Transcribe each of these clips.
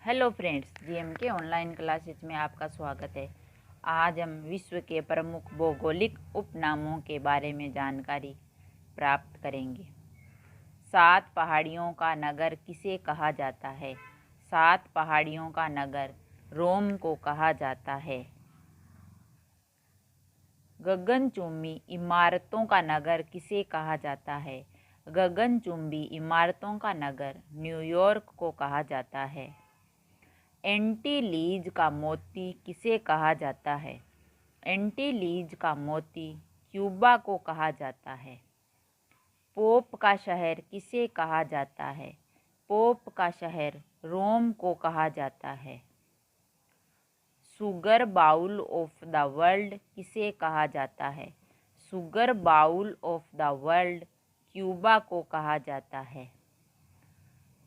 Hello friends, जीएमके online classes में आपका स्वागत है। आज हम विश्व के प्रमुख भौगोलिक उपनामों के बारे में जानकारी प्राप्त करेंगे। 7 पहाड़ियों का नगर किसे कहा जाता है? 7 पहाड़ियों का नगर रोम को कहा जाता है। गगनचुंबी इमारतों का नगर किसे कहा जाता है? गगनचुंबी इमारतों का नगर न्यूयॉर्क को कहा जाता है। एंटीलीज का मोती किसे कहा जाता है? एंटीलीज का मोती क्यूबा को कहा जाता है। पोप का शहर किसे कहा जाता है? पोप का शहर रोम को कहा जाता है। Sugar bowl of the world किसे कहा जाता है? Sugar bowl of the world Cuba को कहा जाता है।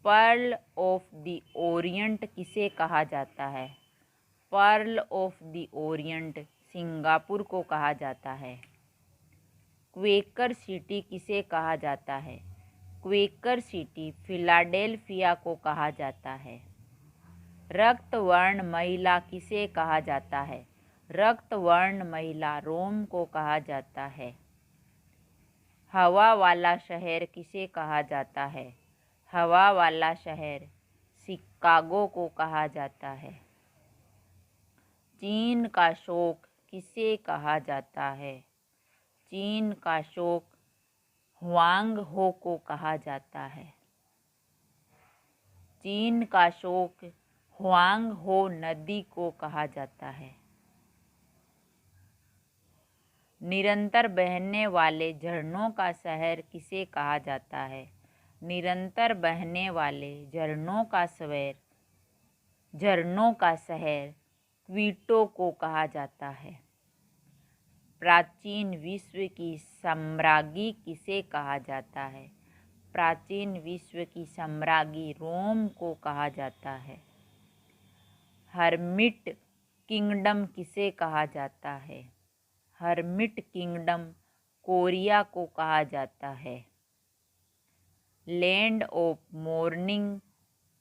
पर्ल ऑफ द ओरिएंट किसे कहा जाता है? Pearl of the Orient Singapore को कहा जाता है। क्वेकर सिटी किसे कहा जाता है? क्वेकर सिटी फिलाडेल्फिया को कहा जाता है। रक्तवर्ण महिला किसे कहा जाता है? रक्तवर्ण महिला रोम को कहा जाता है। हवा वाला शहर किसे कहा जाता है? हवा वाला शहर शिकागो को कहा जाता है। चीन का शोक किसे कहा जाता है? चीन का शोक हुआंग हो को कहा जाता है। चीन का शोक हुआंग हो नदी को कहा जाता है। निरंतर बहने वाले झरनों का शहर किसे कहा जाता है? निरंतर बहने वाले झरनों का शहर क्वीटो को कहा जाता है। प्राचीन विश्व की साम्राज्ञी किसे कहा जाता है? प्राचीन विश्व की साम्राज्ञी रोम को कहा जाता है। हर्मिट किंगडम किसे कहा जाता है? हर्मिट किंगडम कोरिया को कहा जाता है। लैंड ऑफ मॉर्निंग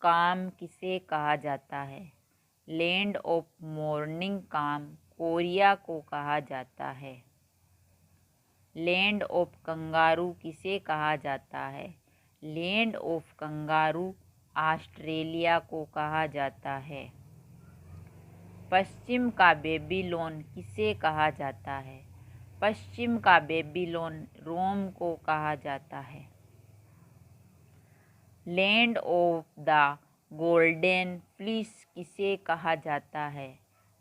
काम किसे कहा जाता है? लैंड ऑफ मॉर्निंग काम कोरिया को कहा जाता है। लैंड ऑफ कंगारू किसे कहा जाता है? लैंड ऑफ कंगारू ऑस्ट्रेलिया को कहा जाता है। पश्चिम का बेबीलोन किसे कहा जाता है? पश्चिम का बेबीलोन रोम को कहा जाता है। Land of the golden fleece किसे कहा जाता है?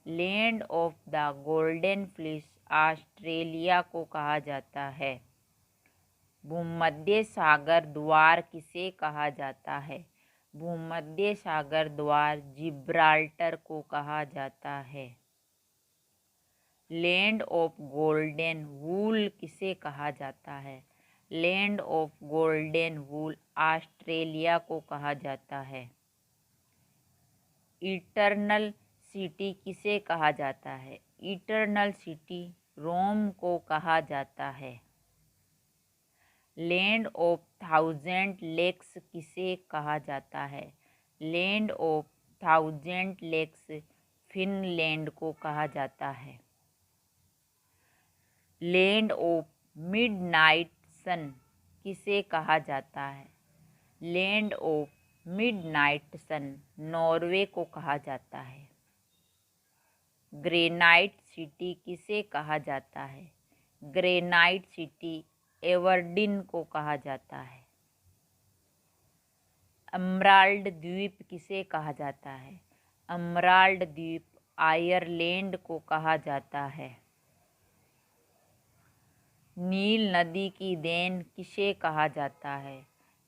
Land of the golden fleece Australia को कहा जाता है। भूमध्य सागर द्वार किसे कहा जाता है? भूमध्य सागर द्वार जिब्राल्टर को कहा जाता है। लैंड ऑफ गोल्डन वूल किसे कहा जाता है? Land of golden wool Australia को कहा जाता है। इटर्नल सिटी किसे कहा जाता है? इटर्नल सिटी रोम को कहा जाता है। लैंड ऑफ थाउजेंड लेक्स किसे कहा जाता है? Land of thousand lakes Finland को कहा जाता है। लैंड ऑफ मिडनाइट सन किसे कहा जाता है? Land of midnight sun Norway को कहा जाता है। ग्रेनाइट सिटी किसे कहा जाता है? ग्रेनाइट सिटी एवर्डिन को कहा जाता है। एमराल्ड द्वीप किसे कहा जाता है? एमराल्ड द्वीप आयरलैंड को कहा जाता है। नील नदी की देन किसे कहा जाता है?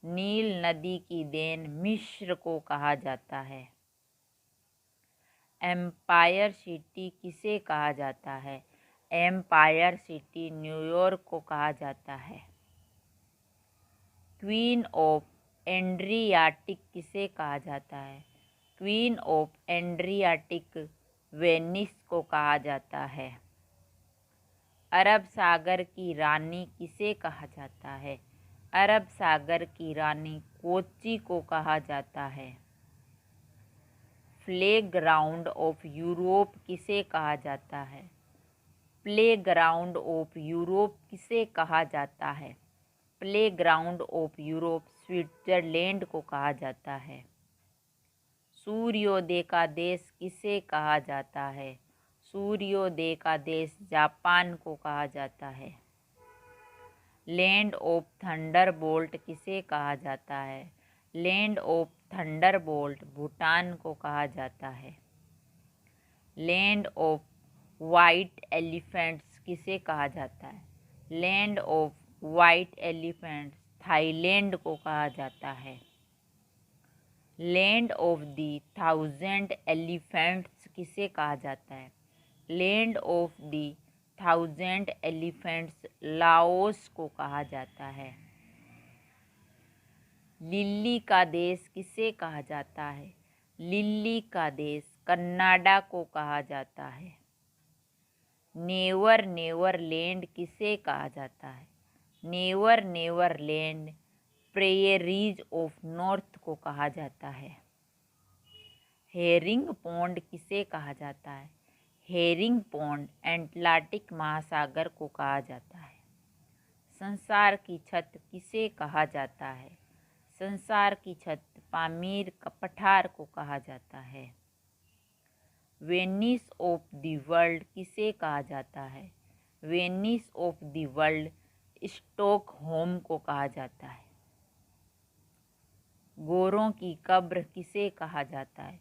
नील नदी की देन मिस्र को कहा जाता है। एम्पायर सिटी किसे कहा जाता है? एम्पायर सिटी न्यूयॉर्क को कहा जाता है। क्वीन ऑफ एड्रियाटिक किसे कहा जाता है? क्वीन ऑफ एड्रियाटिक वेनिस को कहा जाता है। अरब सागर की रानी किसे कहा जाता है? अरब सागर की रानी कोच्चि को कहा जाता है। प्लेग्राउंड ऑफ यूरोप किसे कहा जाता है? प्लेग्राउंड ऑफ यूरोप किसे कहा जाता है? प्लेग्राउंड ऑफ यूरोप स्विट्जरलैंड को कहा जाता है। सूर्योदय का देश किसे कहा जाता है? सूर्योदय का देश जापान को कहा जाता है। लैंड ऑफ थंडरबोल्ट किसे कहा जाता है? लैंड ऑफ थंडरबोल्ट भूटान को कहा जाता है। लैंड ऑफ वाइट एलिफेंट्स किसे कहा जाता है? Land of white elephants Thailand को कहा जाता है। लैंड ऑफ दी 1000 एलिफेंट्स किसे कहा जाता है? Land of the 1000 elephants Laos को कहा जाता है। लिली का देश किसे कहा जाता है? लिली का देश कनाडा को कहा जाता है। नेवर नेवर लैंड किसे कहा जाता है? Never never land prairies of north को कहा जाता है। हेरिंग पॉन्ड किसे कहा जाता है? हेरिंग पॉन्ड अटलांटिक महासागर को कहा जाता है। संसार की छत किसे कहा जाता है? संसार की छत पामीर का पठार को कहा जाता है। वेनिस ऑफ द वर्ल्ड किसे कहा जाता है? Venice of the world Stockholm को कहा जाता है। गोरों की कब्र किसे कहा जाता है?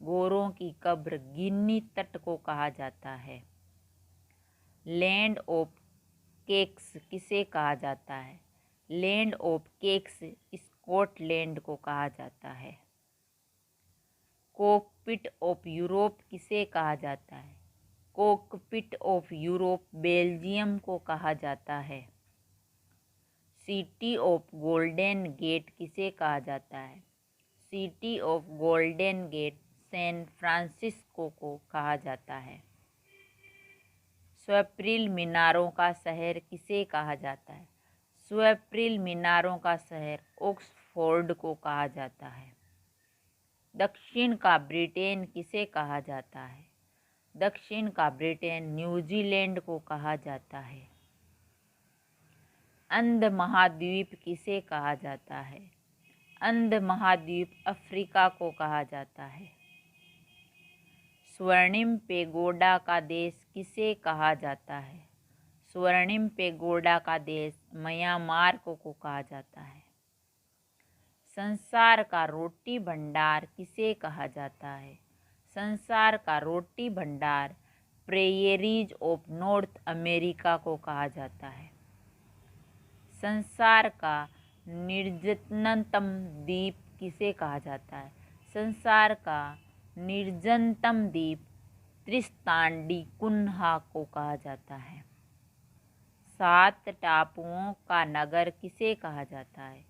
गोरों की कब्र गिनी तट को कहा जाता है। लैंड ऑफ केक्स किसे कहा जाता है? लैंड ऑफ केक्स स्कॉटलैंड को कहा जाता है। कॉकपिट ऑफ यूरोप किसे कहा जाता है? कॉकपिट ऑफ यूरोप बेल्जियम को कहा जाता है। सिटी ऑफ गोल्डन गेट किसे कहा जाता है? City of golden gate San Francisco को कहा जाता है। स्वर्पिल मीनारों का शहर किसे कहा जाता है? स्वर्पिल मीनारों का शहर ऑक्सफोर्ड को कहा जाता है। दक्षिण का ब्रिटेन किसे कहा जाता है? दक्षिण का ब्रिटेन न्यूजीलैंड को कहा जाता है। अंध महाद्वीप किसे कहा जाता है? अंध महाद्वीप अफ्रीका को कहा जाता है। स्वर्णिम पेगोडा का देश किसे कहा जाता है? स्वर्णिम पेगोडा का देश म्यांमार को कहा जाता है। संसार का रोटी भंडार किसे कहा जाता है? संसार का रोटी भंडार प्रेयरीज ऑफ नॉर्थ अमेरिका को कहा जाता है। संसार का निर्जनतम द्वीप किसे कहा जाता है? संसार का निर्जनतम द्वीप त्रिस्तान डी कुन्हा को कहा जाता है। 7 टापुओं का नगर किसे कहा जाता है?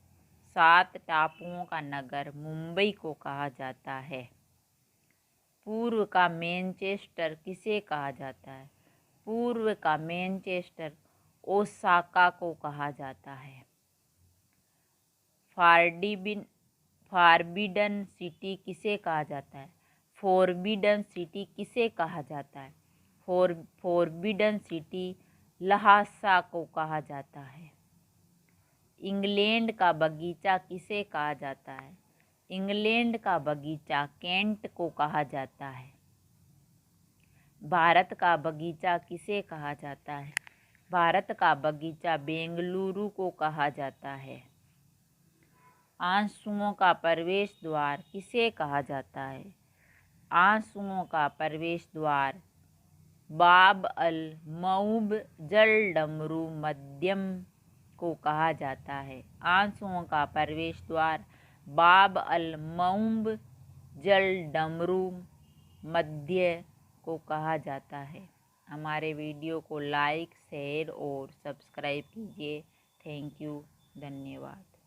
7 टापुओं का नगर मुंबई को कहा जाता है। पूर्व का मैनचेस्टर किसे कहा जाता है? पूर्व का मैनचेस्टर ओसाका को कहा जाता है। फॉरबिडन सिटी किसे कहा जाता है? फॉरबिडन सिटी किसे कहा जाता है? फॉरबिडन सिटी लहासा को कहा जाता है। इंग्लैंड का बगीचा किसे कहा जाता है? इंग्लैंड का बगीचा केंट को कहा जाता है। भारत का बगीचा किसे कहा जाता है? भारत का बगीचा बेंगलुरु को कहा जाता है। आंसुओं का प्रवेश द्वार किसे कहा जाता है? आंसुओं का प्रवेश द्वार बाब अल मऊब जल डमरू मध्यम को कहा जाता है। आंसुओं का प्रवेश द्वार बाब अल मऊब जल डमरू मध्य को कहा जाता है। हमारे वीडियो को लाइक, शेयर और सब्सक्राइब कीजिए। थैंक यू, धन्यवाद।